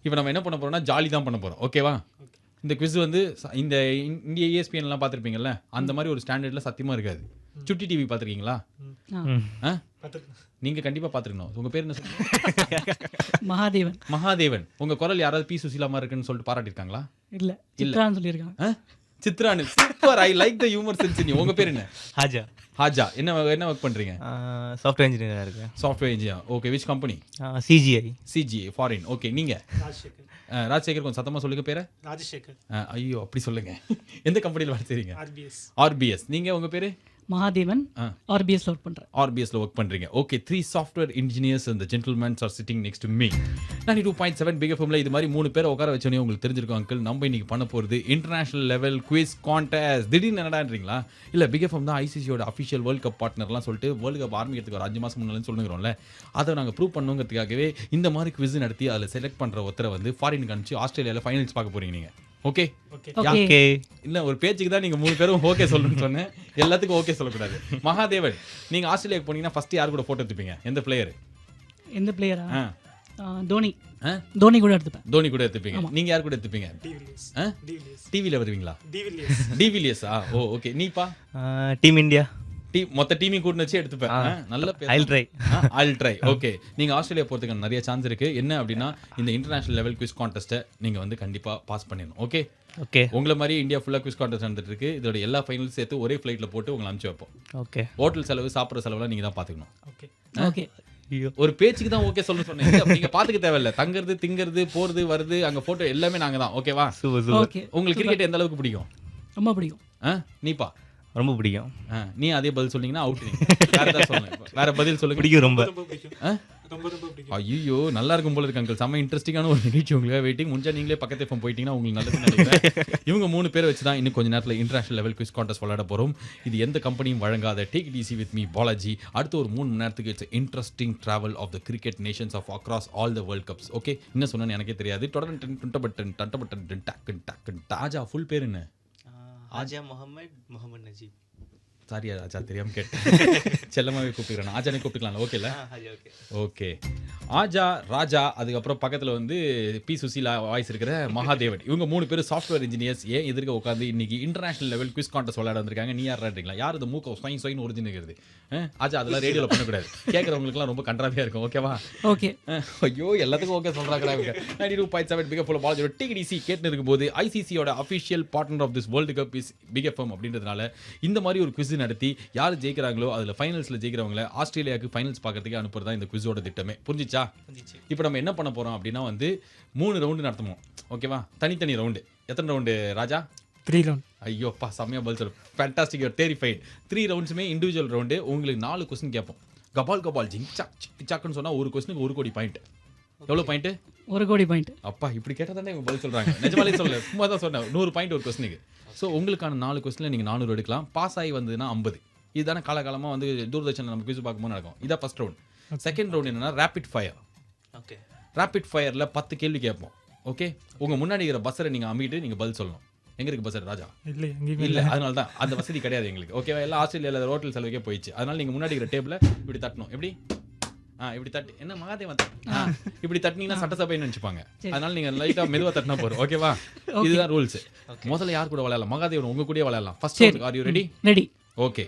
இப்போ நம்ம என்ன பண்ண போறோம்னா ஜாலி தான் பண்ண போறோம். ஓகேவா? இந்த குவிஸ் வந்து இந்த இந்திய ESPNலாம் பார்த்துருப்பீங்கல்ல, அந்த மாதிரி ஒரு ஸ்டாண்டர்டில் சத்தியமாக இருக்காது. சுட்டி டிவி பார்த்துருக்கீங்களா? நீங்கள் கண்டிப்பாக பார்த்துருக்கணும். உங்கள் பேர் என்ன சொல்லுங்க? மகாதேவன். மகாதேவன். உங்கள் குரல் யாராவது பி சுசீலா மாதிரி இருக்குன்னு சொல்லிட்டு பாராட்டியிருக்காங்களா? இல்ல சித்ரான்னு சொல்லியிருக்காங்க. சித்ரானு super. I like the humour sense in you. உங்கள் பேர் என்ன? ஹாஜா. ஹாஜா. என்ன ஒர்க் பண்ணுறீங்க? சாஃப்ட்வேர் இன்ஜினியராக இருக்கேன். Software engineer. Okay. Which company? CGI. CGI foreign. Okay. நீங்கள்? ராஜசேகர். கொஞ்சம் சத்தமாக சொல்லுங்க பேரை. ராஜசேகர். ஐயோ அப்படி சொல்லுங்க. எந்த கம்பெனியில் வேலை செய்றீங்க? RBS. நீங்கள் உங்கள் பேர்? மகாதேவன். RBS ஒர்க் பண்றேன். RBS ஒர்க் பண்றீங்க. Okay. 3 software engineers and the gentlemen are sitting next to me. 92.7 big எஃப்எம்ல இது மாதிரி 3 பேரை உட்கார வச்சோனே உங்களுக்கு தெரிஞ்சிருக்கும் அங்கிள். நம்ம இன்னைக்கு பண்ண போறது இன்டர்நேஷனல் லெவல் குவிஸ் கான்டெஸ்ட். திடீர்னு என்னடான்றீங்களா? இல்ல பிக் எஃப்எம் தான் ICCயோட அஃபிஷியல் வேர்ல்ட் கப் பார்ட்னர்லாம் சொல்லிட்டு வேர்ல்ட் கப் ஆரம்பிக்கிறதுக்கு ஒரு 5 மாசம் முன்னாடி சொல்லுங்கிறோம்ல, அதை நாங்கள் ப்ரூவ் பண்ணுங்கிறதுக்காகவே இந்த மாதிரி குவிஸ் நடத்தி அதில் செலக்ட் பண்ற ஒருத்தரை வந்து ஃபாரினுக்கு அனுப்பிச்சு ஆஸ்திரேலியாவில் ஃபைனல்ஸ் பார்க்க போறீங்க நீங்க. Okay okay. இல்ல ஒரு பேச்சுக்கு தான் நீங்க 3 பேரும் ஓகே சொல்லணும்னு சொன்னேன். எல்லாத்துக்கும் ஓகே சொல்லக்கூடாது. மகாதேவன், நீங்க ஆஸ்திரேலியாவுக்கு போனீங்கன்னா ஃபர்ஸ்ட் யார் கூட போட்டோ எடுத்துப்பீங்க? எந்த பிளேயர்? எந்த பிளேயரா? தோனி. தோனி கூட எடுத்துப்பேன். தோனி கூட எடுத்துப்பீங்க. நீங்க யார் கூட எடுத்துப்பீங்க? டிவில வருவீங்களா? டிவிலியர்ஸா? Oh okay. நீப்பா? Team India. மொத்த டீமையும் கூட்டு வச்சு எடுத்துப்பேன். நல்ல I'll try. ஓகே. நீங்க ஆஸ்திரேலியா போறதுக்கு நிறைய சான்ஸ் இருக்கு. என்ன அப்படின்னா இந்த இன்டர்நேஷனல் லெவல் குவிஸ் கான்டெஸ்ட்டை நீங்க வந்து கண்டிப்பா பாஸ் பண்ணிடணும். ஓகே. ஓகே. உங்களை மாதிரி இந்தியா ஃபுல்லா குவிஸ் கான்டெஸ்ட் நடந்துட்டு இருக்கு. இதோட எல்லா ஃபைனல்ஸ் சேர்த்து ஒரே ஃபிளைட்ல போட்டு உங்களை அனுப்பிச்சு வைப்போம். ஓகே. ஹோட்டல் செலவு சாப்பிட்ற செலவுலாம் நீங்க தான் பாத்துக்கணும். ஓகே. ஒரு பேச்சுக்கு தான் ஓகே சொல்ல சொன்னேன். நீங்க பாத்துக்க தேவையில்ல. தங்குறது, திங்கிறது, போறது, வருது, அங்க போட்டோ எல்லாமே நாங்க தான். ஓகேவா? ஓகே. உங்களுக்கு கிரிக்கெட் எந்த அளவுக்கு பிடிக்கும்? ரொம்ப பிடிக்கும். நீப்பா? ரொம்ப பிடிக்கும். நீ அதே பதில் சொன்னீங்கன்னா அவுட். வேற ஏதாவது சொல்லுங்க. வேற பதில் சொல்லுங்க. பிடிக்கும் ரொம்ப. ஐயோ நல்லா இருக்கும் போல இருக்கு அங்கிள். செம்ம இன்ட்ரெஸ்டிங்கான ஒரு நிகழ்ச்சி உங்களுக்கு வெயிட்டிங். முடிஞ்சா நீங்களே பக்கத்து FM போயிட்டீங்கன்னா உங்களுக்கு நல்லது நினைக்கிறேன். இவங்க 3 பேரை வச்சு தான் இன்னும் கொஞ்ச நேரத்தில் இன்டர்நேஷனல் லெவல் குவிஸ் கான்டெஸ்ட் விளையாட போறோம். இது எந்த கம்பெனியும் வழங்காத take it easy with me Balaji. அடுத்த ஒரு 3 மணி நேரத்துக்கு it's interesting travel of the cricket nations of across all the world cups. Okay. என்ன சொன்னேன்னு எனக்கே தெரியாது. தொடர்ந்து ஆஜா ஃபுல் பேர் என்ன? ஆஜா முகமது நஜீப். சாரி ராஜா, தெரியாமல் கேட்டேன். செல்லமாவே கூப்பிட்டுக்கிறேன். ஆஜானே கூப்பிட்டுக்கலாம். ஓகேல? ஓகே. ஆஜா, ராஜா, அதுக்கப்புறம் பக்கத்தில் வந்து பி சுசீலா வாய்ஸ் இருக்கிற மகாதேவன். இவங்க 3 பேர் சாஃப்ட்வேர் இன்ஜினியர்ஸ். ஏன் எதிர்க்க உட்காந்து இன்னைக்கு இன்டர்நேஷனல் லெவல் குவிஸ் கான்டெஸ்ட் விளையாட வந்திருக்காங்க. நீ யார்ன்றீங்களா? யார் இந்த மூக்க சொயின் ஒரிஜினுங்கிறது? ஆஜா அதெல்லாம் ரேடியோவில் பண்ணக்கூடாது. கேட்குறவங்களுக்குலாம் ரொம்ப கன்றாவியாக இருக்கும். ஓகேவா? ஓகே. ஐயோ எல்லாத்துக்கும் ஓகே சொல்கிறாங்க. 92.7 பிக் எஃப் பாலாஜியோட டிகிடிசி கேட்டு இருக்கும்போது ICCயோட official partner of this world cup is big FM அப்படின்றதுனால இந்த மாதிரி ஒரு குவிஸ் நடத்தி யார் ஜெயிக்கிறாங்களோ அதில் ஃபைனல்ஸில் ஜெயிக்கிறவங்கள ஆஸ்திரேலியாவுக்கு ஃபைனல்ஸ் பார்க்கறதுக்கு அனுப்புறது தான் இந்த குவிஸோட திட்டமே. புரிஞ்சிச்சா? இப்போ நம்ம என்ன பண்ண போகிறோம் அப்படின்னா வந்து 3 ரவுண்டு நடத்துவோம். ஓகேவா? தனித்தனி ரவுண்டு. எத்தனை ரவுண்டு ராஜா? 3 ரவுண்ட். ஐயோப்பா செம்மையாக பதில் சொல்லு. ஃபேண்டாஸ்டிக். You're terrified. 3 ரவுண்ட்ஸுமே இண்டிவிஜுவல் ரவுண்டு. உங்களுக்கு 4 கொஸ்டின் கேட்போம். கபால் ஜிங் சாக்குன்னு சொன்னால் ஒரு கொஸ்டினுக்கு 1 கோடி பாயிண்ட். எவ்வளோ பாயிண்ட்? 1 கோடி பாயிண்ட். அப்பா இப்படி கேட்டால் தானே இவங்க பதில் சொல்கிறாங்க. நிஜமாலே சொல்ல சும்மா தான் சொன்னேன். 100 பாயிண்ட் ஒரு கொஸ்டினுக்கு. ஸோ உங்களுக்கான 4 கொஸ்டினில் நீங்கள் 400 எடுக்கலாம். பாஸ் ஆகி வந்ததுன்னா 50. இதுதானே காலகாலமாக வந்து தூர்தர்ஷனில் நம்ம குவிஸ் பார்க்கும்போது நடக்கும். இதான் ஃபர்ஸ்ட் ரவுண்ட். செகண்ட் ரவுண்ட் என்னன்னா ரேபிட் ஃபயர். ஓகே. ரேபிட் ஃபயரில் 10 கேள்வி கேட்போம். ஓகே. உங்கள் முன்னாடி இருக்கிற பஸ்ஸரை நீங்கள் அமிட்டு நீங்கள் பதில் சொல்லணும். எங்கே இருக்கு பஸ்ஸர் ராஜா? இல்லை, அதனால தான் அந்த வசதி கிடையாது எங்களுக்கு. ஓகேவா? எல்லாம் ஆஸ்திரேலியாவில் ஹோட்டல் செலவுக்கே போயிடுச்சு. அதனால நீங்கள் முன்னாடி இருக்கிற டேபிளை இப்படி தட்டணும். எப்படி? இப்படி தட்டி என்ன மகாதேவன் இப்படி தட்டினீங்கன்னா சட்டசபைன்னு நினச்சிப்பாங்க. அதனால நீங்கள் லைட்டாக மெதுவாக தட்டினா போகிறோம். ஓகேவா? இதுதான் ரூல்ஸ். முதல்ல யார் கூட விளையாடலாம்? மகாதேவன் உங்க கூட விளையாடலாம். First round. Are you ready? Ready. Okay.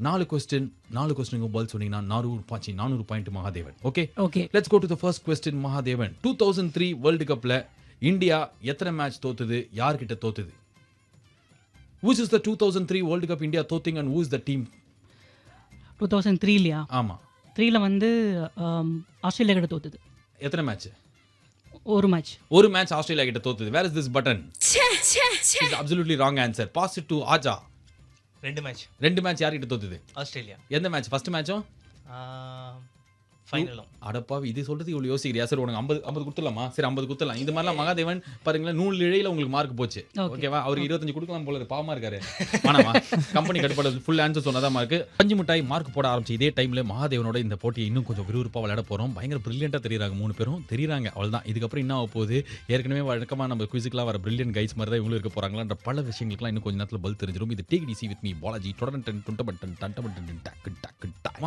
4 கொஸ்டினுக்கு பதில் சொன்னீங்கன்னா 400 point Mahadevan. Okay. Okay. Let's go to the first question Mahadevan. 2003 world கப்ல இந்தியா எத்தனை மேட்ச் தோத்துது? யார் கிட்ட தோத்துது? Which is the 2003 world cup India தோத்திங் and who is the team? 2003 ஆமா. 3ல வந்து ஆஸ்திரேலியா கிட்ட தோத்துது. எத்தனை மேட்ச்? ஒரு மேட்ச் ஆஸ்திரேலியா கிட்ட தோத்துது. Where is this button? It's absolutely wrong answer. Pass it to Aja. 2 match யார் கிட்ட தோத்துது? ஆஸ்திரேலியா. எந்த மேட்ச்? ஃபர்ஸ்ட் மேட்சும் ஃபைனலும். அடப்பாவி இது சொல்றது இவ்வளவு யோசிக்கிறியா? சார் உனக்கு 50 கொடுத்துடலாமா? சரி 50 கொடுத்துடலாம். இந்த மாதிரிலாம் மகாதேவன் பாருங்களேன் 100 இழையில உங்களுக்கு மார்க் போச்சு. ஓகேவா? அவருக்கு 25 கொடுக்கலாம் போல இருக்கு. பாவமா இருக்காரு. ஆனாமா கம்பெனி கட்டுப்பாடு ஃபுல் ஆன்சர் சொன்னதா மார்க். 5 மிட்டாய் மார்க் போட ஆரம்பிச்சு இதே டைம்ல மகாதேவனோட இந்த போட்டியை இன்னும் கொஞ்சம் விறுவிறுப்பா விளையாட போறோம். பயங்கர பிரில்லியண்டா தெரியுறாங்க 3 பேரும். தெரியுறாங்க அவ்வளவுதான். இதுக்கப்புறம் என்ன ஆக போகுது? ஏற்கனவே வழக்கமா நம்ம குவிஸுக்குலாம் வர பிரில்லியன்ட் கைஸ் மாதிரி தான் இவங்களும் இருக்க போறாங்களான்ற பல விஷயங்களுக்குலாம் இன்னும் கொஞ்ச நேரத்தில் பதில் தெரிஞ்சிடும். இது take it easy with me Balaji. தொடர்ந்து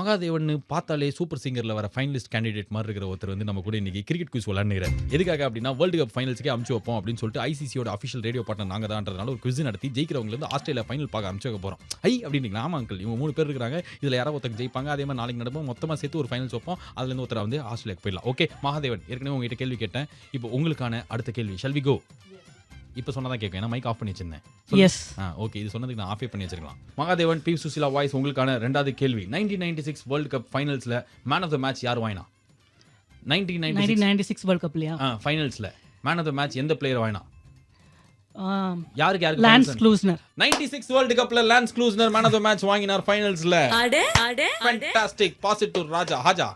மகாதேவன் பார்த்தாலே சூப்பர் சிங்கர்ல வர ஃபைனலிஸ்ட் கேண்டிடேட் மாதிரி இருக்கிற ஒருத்தர் வந்து நம்ம கூட இன்னைக்கு கிரிக்கெட் குவிஸ் விளையாடுறாரு. எதுக்காக அப்படின்னா வேர்ல்டு கப் ஃபைனல்ஸ்க்கே அமுச்சு வைப்போம் அப்படின்னு சொல்லிட்டு ஐசிசியோட அஃபிஷியல் ரேடியோ பார்ட்னர் நாங்கள் தான்றதுனால ஒரு குவிஸ் நடத்தி ஜெயிக்கிறவங்க வந்து ஆஸ்திரேலியா ஃபைனல் பார்க்க அமுச்சு வைக்க போகிறோம். அப்படின்னா ஆமா அங்கிள், இவங்க 3 பேர் இருக்கிறாங்க, இதில் யாராவது ஒருத்தர் ஜெயிப்பாங்க, அதே மாதிரி நாளைக்கு நடப்போம், மொத்தமாக சேர்த்து ஒரு ஃபைனல்ஸ் வைப்போம், அதுலேருந்து ஒருத்தர் வந்து ஆஸ்திரேலியாக்கு போயிடலாம். ஓகே மகாதேவன், ஏற்கனவே உங்ககிட்ட கேள்வி கேட்டேன், இப்போ உங்களுக்கான அடுத்த கேள்வி. Shall we go? இப்போ சொன்னதான் கேட்கும், ஏன்னா மைக் ஆஃப் பண்ணி வச்சிருந்தேன். எஸ். ஓகே, இது சொன்னதுக்கு நான் ஆஃபே பண்ணி வச்சிருக்கலாம். மகாதேவன், பி சுசிலா வாய்ஸ், உங்களுக்கான 2வது கேள்வி. 1996 வேர்ல்டு கப் ஃபைனல்ஸ்ல மேன் ஆஃப் த மேட்ச் யார் வாங்கினா? 1996 வேர்ல்ட் கப்லையா? ஃபைனல்ஸ்ல மேன் ஆஃப் த மேட்ச் எந்த பிளேயர் வாங்கினா? யாருக்கு லான்ஸ் க்ளூஸ்னர். 96 வேர்ல்டு கப்ல Lance Klusener man of the match வாங்கினார் ஃபைனல்ஸ்ல. Fantastic. Pass it to Raja. Haja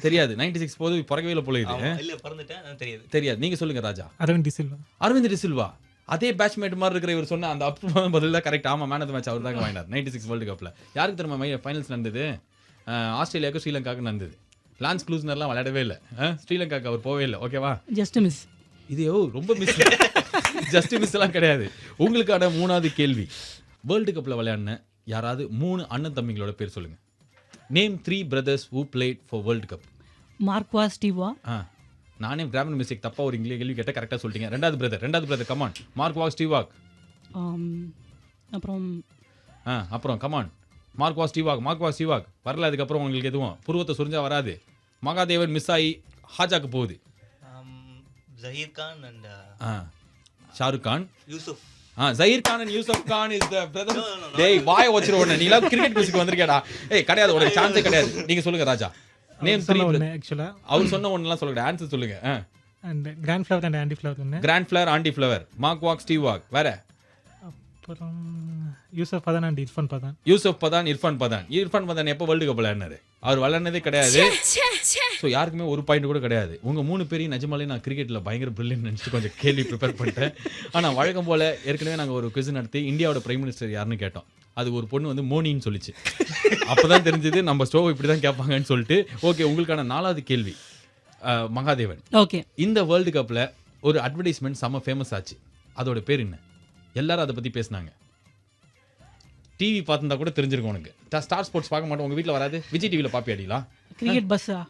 தெரியாது. 96 போது பிறக்கவே போல இது. இல்ல பிறந்துட்டேன், தெரியாது. நீங்க சொல்லுங்க ராஜா. அரவிந்த் டிசில்வா. அதே பேட்ச்மேட் மாதிரி இருக்கிற இவர் சொன்ன அந்த அப் பதில் தான் கரெக்ட். ஆமா, மேன் ஆஃப் த மேட்ச் அவர் தான் வாங்கினார் 96 வேர்ல்டு கப்ல. யாருக்கு தெரியுமா ஃபைனல்ஸ் நடந்தது? ஆஸ்திரேலியாவுக்கு ஸ்ரீலங்காவுக்கு நடந்தது. லான்ஸ் க்ளூஸ்னர்லாம் விளையாடவே இல்லை, ஸ்ரீலங்காவுக்கு அவர் போவே இல்லை. ஓகேவா? Just miss. இது ரொம்ப மிஸ். ஜஸ்ட் மிஸ் எல்லாம் கிடையாது. உங்களுக்கான 3வது கேள்வி. வேர்ல்டு கப்ல விளையாடின யாராவது 3 அண்ணன் தம்பிங்களோட பேர் சொல்லுங்க. Name 3 brothers who played for World Cup. மார்க்வா ஸ்டீவா. நானே கிராமர் மிஸ்டேக் தப்பா ஒரு இங்கிலீஷ் கேள்வி கேட்ட கரெக்டா சொல்லிட்டீங்க. 2வது பிரதர் கமான். மார்க்வா ஸ்டீவாக். அப்புறம் கமான். மார்க்வா ஸ்டீவாக் வரல. அதுக்கப்புறம் உங்களுக்கு எதுவும் புருவத்தை சுரிஞ்சா வராது. மகாதேவன் மிஸ் ஆகி ஹாஜாக்கு போகுது. Zaheer Khan and Shahrukh Khan. Yusuf. Zaheer Khan and Yusuf Khan is the brother. டேய் வாய வச்சிரோட நீ எல்லாம் கிரிக்கெட் மியூசிக் வந்திருக்கேடா. கிடையாது, உனக்கு சான்ஸே கிடையாது. நீங்க சொல்லுங்க ராஜா. நேம் 3 ஆக்சுவலா. அவர் சொன்ன ஒண்ணெல்லாம் சொல்லுங்க, ஆன்சர் சொல்லுங்க. And Grant Flower and Andy Flower ஒன்னு. Grant Flower, Andy Flower, Mark Waugh, Steve Waugh. வேற அப்புறம் யூசுப் பதான் அண்ட் இர்ஃபான் பதான். இர்ஃபான் பதான் எப்போ வேர்ல்டு கப் விளையாடினாரு? அவர் விளையாடுனதே கிடையாது. ஸோ யாருக்குமே ஒரு பாயிண்ட் கூட கிடையாது. உங்க 3 பேரையும் நிஜமாலே நான் கிரிக்கெட்ல பயங்கர பிரில்லியன்ட் நினைச்சிட்டு கொஞ்சம் கேள்வி ப்ரிப்பேர் பண்ணிட்டேன். ஆனா வழக்கம் போல ஏற்கனவே நாங்க ஒரு குவிஸ் நடத்தி இந்தியாவோட பிரைம் மினிஸ்டர் யாருன்னு கேட்டோம். அது ஒரு பொண்ணு வந்து மோனின்னு சொல்லிச்சு. அப்பதான் தெரிஞ்சது நம்ம ஸ்டோ இப்படிதான் கேட்பாங்கன்னு சொல்லிட்டு. ஓகே, உங்களுக்கான 4வது கேள்வி. மகாதேவன், ஓகே, இந்த வேர்ல்டு கப்ல ஒரு அட்வர்டைஸ்மெண்ட் செம்ம ஃபேமஸ் ஆச்சு. அதோட பேர் என்ன? எல்லாரும் அதை பத்தி பேசினாங்க. டிவி பார்த்துருந்தா கூட தெரிஞ்சிருக்கும் உனக்கு. ஸ்டார் ஸ்போர்ட்ஸ் பார்க்க மாட்டோம், உங்க வீட்டில் வராது. விஜய் டிவியில் பாப்பியாடிங்களா? கிரிக்கெட் பஸ்ஸா?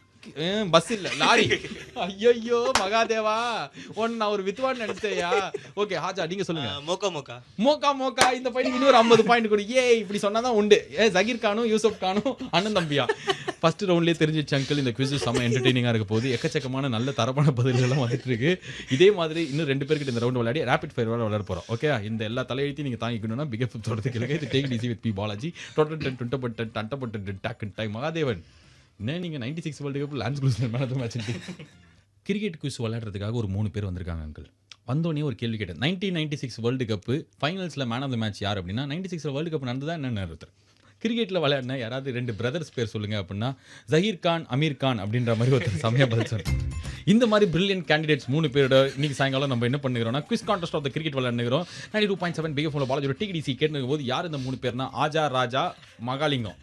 பஸ் இல்ல, லாரி. ஐயோ மகாதேவா, நான் ஒரு வித்வான் நினைச்சேயா. ஓகே ஹாஜா, நீங்க சொல்லுங்க. மோகா. இந்த பையனுக்கு இன்னொரு 50 பாயிண்ட் கொடு. இப்படி சொன்னாதான் உண்டு. ஜஹீர் கானும் யூசுப் கானும் அண்ணன் தம்பியா? ஃபர்ஸ்ட் ரவுண்ட்லேயே தெரிஞ்சிச்சு அங்கிள், இந்த குவிஸ் செம்ம என்டர்டெய்னிங்காக இருக்க போது. எக்கச்சக்கமான நல்ல தரமான பதில்கள்லாம் வந்துட்டு இருக்கு. இதே மாதிரி இன்னும் 2 பேருக்கு இந்த ரவுண்ட் விளையாடி ரேபிட் ஃபயர் விளையாட போறோம். ஓகே, இந்த எல்லா தலையெழுத்தையும் நீங்க தாங்கிக்கணும்னா பிகப் தொடர்ந்து கேளுங்க. இது take it easy with B Balaji. Time. Mahadevan, என்ன நீங்க 96 world cup Lance Klusener man of the match cricket quiz விளையாடுறதுக்காக ஒரு 3 பேர் வந்திருக்காங்க அங்கிள். வந்தோடனே ஒரு கேள்வி கேட்டேன். 1996 வேர்ல்டு கப் ஃபைனல்ஸ்ல மேன் ஆஃப் தி மேட்ச் யார் அப்படின்னா, 96 வேர்ல்டு கப் நடந்ததா என்ன ஒருத்தர் கிரிக்கெட்டில் விளையாடின யாராவது 2 பிரதர்ஸ் பேர் சொல்லுங்க அப்படின்னா, ஜஹீர் கான், அமீர் கான் அப்படின்ற மாதிரி ஒருத்தர் சமய பதில் சொல்றேன். இந்த மாதிரி பிரில்லியன்ட் கேண்டிடேட்ஸ் 3 பேரோட இன்னைக்கு சாயங்காலம் நம்ம என்ன பண்ணுகிறோம்னா, quiz contest of the cricket விளையாடுகிறோம். 92.7 பிஎஃப்எம் பாலாஜியோட டிடிசி கேட்டுக்கும் போது யார் இந்த 3 பேர்னா, ஆஜா, ராஜா, மகாலிங்கம்,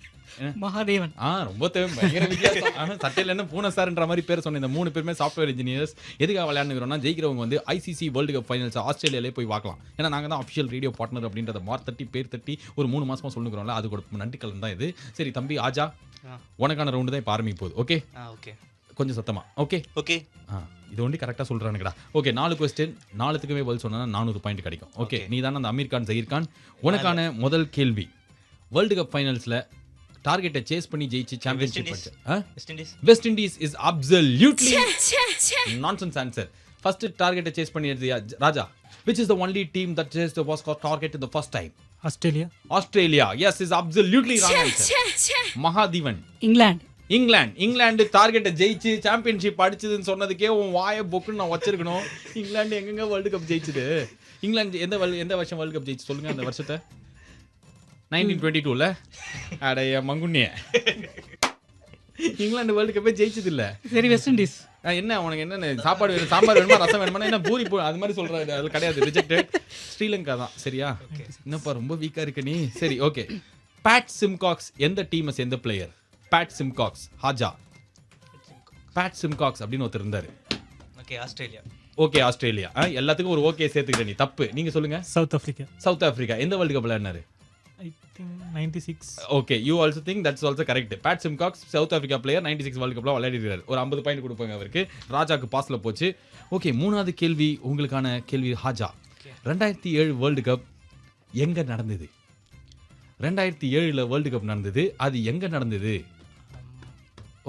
மகாதேவன். ரொம்ப பயங்கர வித்தியாசம். சட்டையில் என்ன பூனை சார்ன்ற மாதிரி பேர் சொன்ன இந்த 3 பேருமே சாஃப்ட்வேர் இன்ஜினியர்ஸ். எதுக்காக விளையாடுகிறோம்னா, ஜெயிக்கிறவங்க வந்து ஐசிசி வேர்ல்டு கப் ஃபைனல்ஸ் ஆஸ்திரேலியாலே போய் பார்க்கலாம். ஏன்னா நாங்கள் தான் அஃபிஷியல் ரேடியோ பார்ட்னர் அப்படின்றத பேர் தட்டி ஒரு 3 மாசமா சொல்லுகிறோம்ல, அது கூட நன்றி கலன் தான் இது. சரி தம்பி ஆஜா, உனக்கான ரவுண்டு தான் இப்போ ஆரம்பிக்க போகுது. ஓகே, கொஞ்சம் சத்தமா. ஓகே, இது ஒண்டி கரெக்டாக சொல்கிறானுங்கடா. ஓகே, 4 கொஸ்டின், 4த்துக்குமே பதில் சொன்னா 400 பாயிண்ட் கிடைக்கும். ஓகே, நீ தானே அந்த அமீர் கான், ஜஹீர் கான். உனக்கான முதல் கேள்வி. வேர்ல்டு கப் ஃபைனல்ஸ்ல டார்கெட்டை சேஸ் பண்ணி ஜெயிச்சு championship west Indies is absolutely nonsense answer. First டார்கெட்டை சேஸ் பண்ணியது ராஜா. which is the only team that chased the was target in the first time? Australia. Yes, is absolutely wrong answer. Mahadevan, England டார்கெட்டை ஜெயிச்சு championship அடிச்சதுன்னு சொன்னதுக்கே உன் வாயை பொக்குன்னு நான் வச்சிருக்கணும். இங்கிலாந்து எங்கெங்க வேர்ல்டு கப் ஜெயிச்சுது? இங்கிலாந்து எந்த வருஷம் வேர்ல்டு கப் ஜெயிச்சு சொல்லுங்க அந்த வருஷத்தை. 1922ல. அடைய மங்குண்ணிய, இங்கிலாந்து வேர்ல்டு கப்பே ஜெயிச்சது இல்ல. சரி, வெஸ்ட் இண்டீஸ். என்ன உனக்கு என்ன சாப்பாடு வேணும், சாம்பார் வேணுமா, ரசம் வேணுமா, என்ன பூரி அது மாதிரி சொல்றாரு. அது கிடையாது, ரிஜெக்டட். ஸ்ரீலங்கா தான். சரியா? என்னப்பா ரொம்ப வீக்கா இருக்க நீ. சரி, ஓகே. பேட் சிம்காக்ஸ் எந்த டீமை சேர்ந்த player? Pat Symcox. Haja. Pat Symcox அப்படின்னு ஒருத்தர் இருந்தாரு. Okay, Australia. எல்லாத்துக்கும் ஒரு ஓகே சேர்த்துக்கிட்ட நீ. தப்பு. நீங்க சொல்லுங்க. South Africa. எந்த வேர்ல்டு கப் விளையாடினாரு? I think 96. Okay you also think that's also correct. Pat Symcox South Africa player 96 world கப்ல விளையாடிருக்காரு. ஒரு 50 பாயிண்ட் கொடுப்பாங்க அவருக்கு. ராஜாக்கு பாஸ்ல போச்சு. ஓகே மூணாவது கேள்வி உங்களுக்கான கேள்வி ஹாஜா. 2007 வேர்ல்டு கப் எங்க நடந்தது? 2007ல வேர்ல்டு கப் நடந்தது. அது எங்க நடந்தது?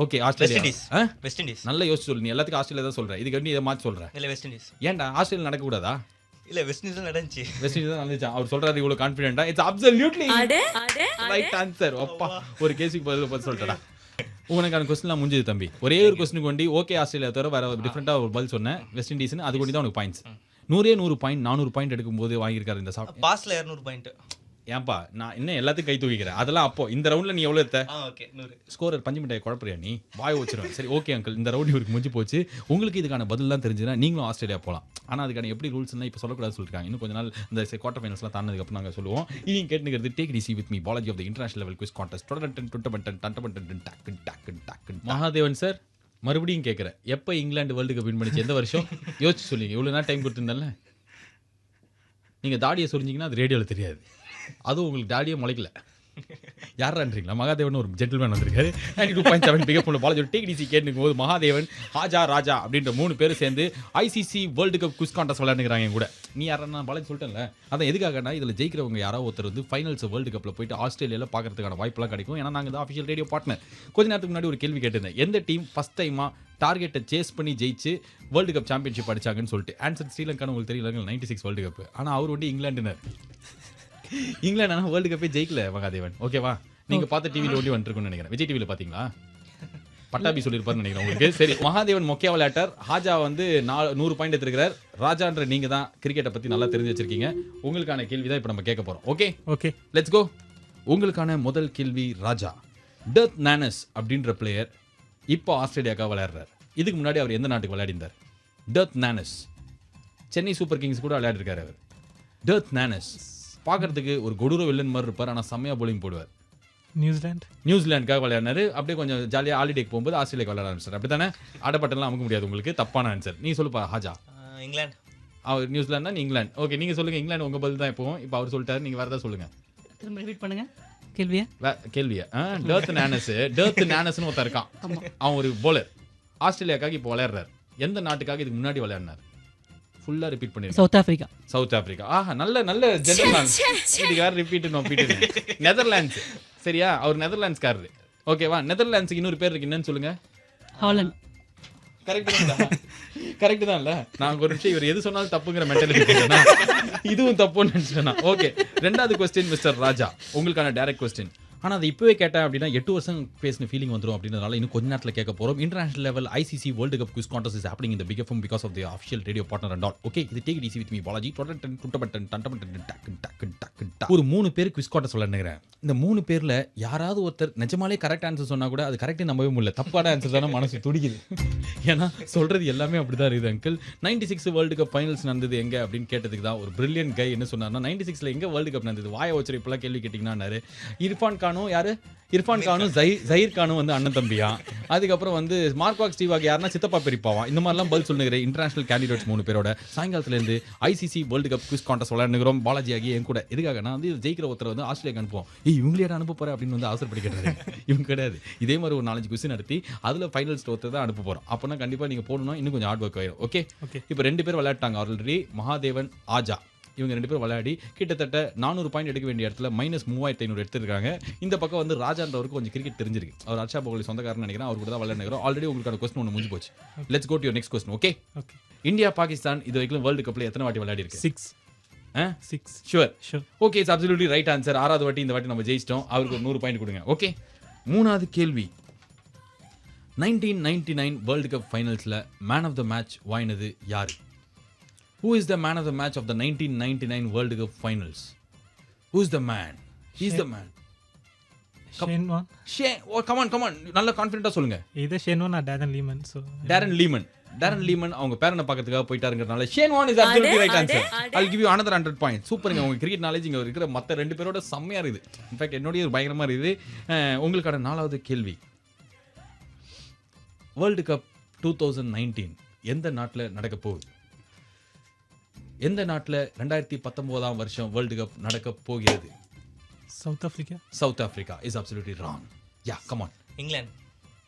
Okay Australia. West Indies. நல்லா யோசிச்சு சொல்லு. நீ எல்லாத்துக்கும் ஆஸ்திரேலியா தான் சொல்ற. இதுக்கு நீ இதை மாற்றி சொல்ற. இல்ல வெஸ்ட் இண்டீஸ். ஏன்டா ஆஸ்திரேலியா நடக்க கூடாதா? இல்ல வெஸ்ட் இண்டீஸ் நடந்துச்சு. வெஸ்ட் இண்டீஸ் தான் நடந்துச்சா? அவர் சொல்றாரு இவ்வளவு கான்ஃபிடென்ட்டா. It's absolutely right answer. அப்பா ஒரு கேஸுக்கு பதில் சொல்லிட்டடா. உனக்கான கொஸ்டின்லாம் முடிஞ்சது தம்பி. ஒரே ஒரு கொஸ்டினுக்கு வேண்டி ஓகே ஆஸ்திரேலியா தவிர வேற டிஃப்ரெண்டா ஒரு பதில் சொன்னேன். வெஸ்ட் இண்டீஸ்னு அது கொண்டு தான் உனக்கு பாயிண்ட்ஸ். 100 பாயிண்ட் 400 பாயிண்ட் எடுக்கும்போது வாங்கியிருக்காரு இந்த பாஸ்ல 200 பாயிண்ட். ஏன்பா நான் இன்னும் எல்லாத்தையும் கை தூக்கிக்கிறேன். அதெல்லாம் அப்போ இந்த ரவுண்ட்ல நீ எவ்வளவு எடுத்த? ஓகே 100. ஸ்கோரர் பஞ்சு மிட்டாய் குழப்பறியா நீ? வாய் வச்சிருவேன். சரி ஓகே அங்கிள் இந்த ரவுண்ட் இவருக்கு முடிஞ்சு போச்சு. உங்களுக்கு இதுக்கான பதிலாம் தெரிஞ்சுன்னா நீங்களும் ஆஸ்திரேலியா போகலாம். ஆனால் அதுக்கான எப்படி ரூல்ஸ்னா இப்போ சொல்லக்கூடாது சொல்லிருக்காங்க. இன்னும் கொஞ்ச நாள் இந்த குவார்டர் ஃபைனல்ஸ்லாம் தாண்டதுக்கு அப்புறம் நாங்கள் சொல்லுவோம். இனி கேட்டுக்கிறது take it easy with me Balaji of the international level quiz contest. Mahadevan sir மறுபடியும் கேட்குறேன். எப்போ இங்கிலாந்து வேர்ல்டு கப் வின் பண்ணிச்சு? எந்த வருஷம்? யோசிச்சு சொல்லிங்க. இவ்வளோ நேரம் டைம் கொடுத்துருந்தால நீங்கள் தாடியை சொரிஞ்சிங்கன்னா அது ரேடியோவில் தெரியாது. அதுவும் உங்களுக்கு தாடியே முளைக்கல. யாரான்றீங்களா? மகாதேவன் ஒரு ஜென்டில்மேன் வந்திருக்காரு. 92.7 பிகப் பாலாஜி டேக் டிசி கேட்டுக்கும் போது மகாதேவன் ஹாஜா ராஜா அப்படின்ற 3 பேர் சேர்ந்து ICC world cup quiz contest விளையாடுறாங்க கூட. நீ யாரா பாலாஜி சொல்லிட்டேன்ல. அதான் எதுக்காகனா இதில் ஜெயிக்கிறவங்க யாராவது ஒருத்தர் வந்து ஃபைனல்ஸ் வேர்ல்டு கப்பில் போயிட்டு ஆஸ்திரேலியாவில் பார்க்கறதுக்கான வாய்ப்பெல்லாம் கிடைக்கும். ஏன்னா நாங்கள் தான் அஃபிஷியல் ரேடியோ பார்ட்னர். கொஞ்ச நேரத்துக்கு முன்னாடி ஒரு கேள்வி கேட்டிருந்தேன். எந்த டீம் ஃபர்ஸ்ட் டைமாக டார்கெட்டை சேஸ் பண்ணி ஜெயிச்சு வேர்ல்டு கப் சாம்பியன்ஷிப் அடிச்சாங்கன்னு சொல்லிட்டு. ஆன்சர் ஸ்ரீலங்கான்னு உங்களுக்கு தெரியல. 96 வேர்ல்டு கப். ஆனால் அவர் வந்து இங்கிலாண்டுனர். இங்கிலாந்து ஆனால் வேர்ல்டு கப்பே ஜெயிக்கல மகாதேவன். ஓகேவா? நீங்க பார்த்த டிவியில் ஒன்லி வந்துருக்குன்னு நினைக்கிறேன். விஜய் டிவியில் பார்த்தீங்களா? பட்டாபி சொல்லியிருப்பாருன்னு நினைக்கிறேன் உங்களுக்கு. சரி மகாதேவன் மொக்கையா விளையாட்டர். ஹாஜா வந்து 100 பாயிண்ட் எடுத்திருக்கிறார். ராஜான்ற நீங்க தான் கிரிக்கெட்டை பத்தி நல்லா தெரிஞ்சு வச்சிருக்கீங்க. உங்களுக்கான கேள்வி தான் இப்போ நம்ம கேட்க போறோம். Okay okay let's go. உங்களுக்கான முதல் கேள்வி ராஜா. டர்த் நானஸ் அப்படின்ற பிளேயர் இப்போ ஆஸ்திரேலியாக்காக விளையாடுறார். இதுக்கு முன்னாடி அவர் எந்த நாட்டுக்கு விளையாடிந்தார்? டர்த் நானஸ் சென்னை சூப்பர் கிங்ஸ் கூட விளையாடிருக்காரு அவர். டர்த் நானஸ் பார்க்கறதுக்கு ஒரு கொடூர வில்லன் மாதிரி இருப்பார். ஆனால் செம்மையா bowling போடுவார். நியூசிலாந்துக்காக விளையாடினாரு. அப்படியே கொஞ்சம் ஜாலியாக ஹாலிடேக்கு போகும்போது ஆஸ்திரேலியாக்கு விளையாட ஆரம்பிச்சார். அப்படி தானே? ஆடப்பட்டெல்லாம் அமுக்க முடியாது உங்களுக்கு. தப்பான ஆன்சர். நீ சொல்லுப்பா ஹாஜா. இங்கிலாந்து. அவர் நியூசிலாந்து நீ இங்கிலாந்து. ஓகே நீங்க சொல்லுங்க. இங்கிலாந்து உங்க பதில் தான் எப்பவும். இப்போ அவர் சொல்லிட்டாரு. நீங்க வேற ஏதாவது சொல்லுங்க. திரும்ப ரிப்பீட் பண்ணுங்க கேள்வியா. டர்த் நானஸ்னு ஒருத்தர் இருக்கான். அவன் ஒரு bowler. ஆஸ்திரேலியாக்காக இப்போ விளையாடுறாரு. எந்த நாட்டுக்காக இதுக்கு முன்னாடி விளையாடினார்? ஃபுல்லா ரிப்பீட் பண்ணிருக்கேன். South Africa. ஆஹா நல்ல ஜெனரல். இதுக்கு வேற ரிப்பீட் நெதர்லாண்ட்ஸ். சரியா? அவர் நெதர்லாண்ட்ஸ்காரரு. ஓகேவா? நெதர்லாண்ட்ஸ்க்கு இன்னொரு பேர் இருக்கு. என்னன்னு சொல்லுங்க? ஹாலண்ட். கரெக்ட் தான் இல்ல? நான் ஒரு விஷயம் இவர் எது சொன்னாலும் தப்புங்கிற மென்டாலிட்டி இதுவும் தப்புன்னு நினைச்சிட்டேன். ஓகே ரெண்டாவது கொஸ்டின் மிஸ்டர் ராஜா. உங்களுக்கான டைரக்ட் கொஸ்டின். ஆனால் அதை இப்போவே கேட்டேன் அப்படின்னா 8 வருஷம் பேசின ஃபீலிங் வந்துடும். அப்படின்றதுனால இன்னும் கொஞ்ச நேரத்தில் கேட்க போகிறோம். International level ICC world cup quiz contest is happening in the big FM because of the official radio partner and all. Okay இது take it easy with me Balaji. ஒரு 3 பேர் குவிஸ் கான்டெஸ்ட் விளையாடுறேன். இந்த 3 பேர்ல யாராவது ஒருத்தர் நிஜமாலே கரெக்ட் ஆன்சர் சொன்னா கூட அது கரெக்டாக நம்பவே முடியல. தப்பான ஆன்சர் தானே மனசு துடிக்குது. ஏன்னா சொல்றது எல்லாமே அப்படிதான் இருக்குது அங்கிள். 96 வேர்ல்டு கப் ஃபைனல்ஸ் நடந்தது எங்க அப்படின்னு கேட்டதுக்கு தான் ஒரு பிரில்லியன்ட் கை என்ன சொன்னார்னா 96ல எங்க வேர்ல்டு கப் நடந்தது வாய வச்சு இப்பெல்லாம் கேள்வி கேட்டிங்கன்னா இர்ஃபான் கானும் யாரு? இர்ஃபான் கானும் ஜஹீர் கானும் வந்து அண்ணன் தம்பியா. அதுக்கப்புறம் வந்து மார்க்வாக் ஸ்டீவாக் யாருன்னா சித்தப்பா பெரியப்பாவா. இந்த மாதிரிலாம் பதில் சொல்லுங்கிற இன்டர்நேஷனல் கேண்டிடேட்ஸ் 3 பேரோட சாயங்காலத்துலேருந்து ICC world cup quiz contest விளையாடுகிறோம். பாலாஜி ஆகி என் கூட எதுக்காக நான் வந்து ஜெயிக்கிற ஒருத்தர் வந்து ஆஸ்திரேலியா அனுப்புவோம். இவங்களே அனுப்ப போறேன் அப்படின்னு வந்து அவசரப்படிக்கிறாரு. இவங்க கிடையாது. இதே மாதிரி ஒரு 4 குவிஸ் நடத்தி அதில் ஃபைனல்ஸ் ஒருத்தர் தான் அனுப்ப போகிறோம். அப்போனா கண்டிப்பாக நீங்கள் போடணும். இன்னும் கொஞ்சம் ஹார்ட் ஒர்க் ஆயிடும். ஓகே இப்போ 2 பேர் விளையாட்டாங்க ஆல்ரெடி. மகாதேவன் ஆஜா இவங்க 2 பேரும் விளையாடி கிட்டத்தட்ட 400 பாயிண்ட் எடுக்க வேண்டிய இடத்துல -3500 எடுத்திருக்காங்க. இந்த பக்கம் வந்து ராஜான்றவருக்கு கொஞ்சம் கிரிக்கெட் தெரிஞ்சிருக்கு. அவர் அர்ஷா போகலி சொந்தக்காரன்னு நினைக்கிறேன். அவர் கூட தான் விளையாடுறோம். ஆல்ரெடி உங்களுக்கான கொஸ்டின் ஒன்று முடிஞ்சு போச்சு. Let's go to your next question. Okay India Pakistan இது வரைக்கும் வேர்ல்டு கப்ல எத்தனை வாட்டி விளையாடி இருக்கு? 6 sure. Okay it's absolutely right answer. 6வது வாட்டி இந்த வாட்டி நம்ம ஜெயிச்சிட்டோம். அவருக்கு ஒரு 100 பாயிண்ட் கொடுங்க. ஓகே மூணாவது கேள்வி. 1999 வேர்ல்டு கப் ஃபைனல்ஸ்ல மேன் ஆஃப் த மேட்ச் வாங்கினது யாரு? Who is the man of the match of the 1999 World Cup Finals? Who is the man? He's the man. Shane Warne. Oh, come on. நல்ல கான்ஃபிடென்ட்டா சொல்லுங்க. Either Shane Warne or Darren Lehmann. So Darren Lehmann அவங்க பேரனை பார்க்கிறதுக்காக போயிட்டாருங்கறனால Shane Warne is absolutely right answer. I'll give you another 100 points. சூப்பர்ங்க. உங்க cricket knowledge இங்க இருக்கிற மத்த 2 பேரோட செம்மையா இருக்குது. இன்ஃபேக்ட் என்னோட பயங்கரமா இருக்குது. உங்களுக்கான 4வது கேள்வி. வேர்ல்டு கப் 2019 எந்த நாட்டுல நடக்க போகுது? எந்த நாட்டில் 2019ஆம் வருஷம் வேர்ல்டு கப் நடக்க போகிறது? South Africa. South Africa is absolutely wrong. Yeah come on. England.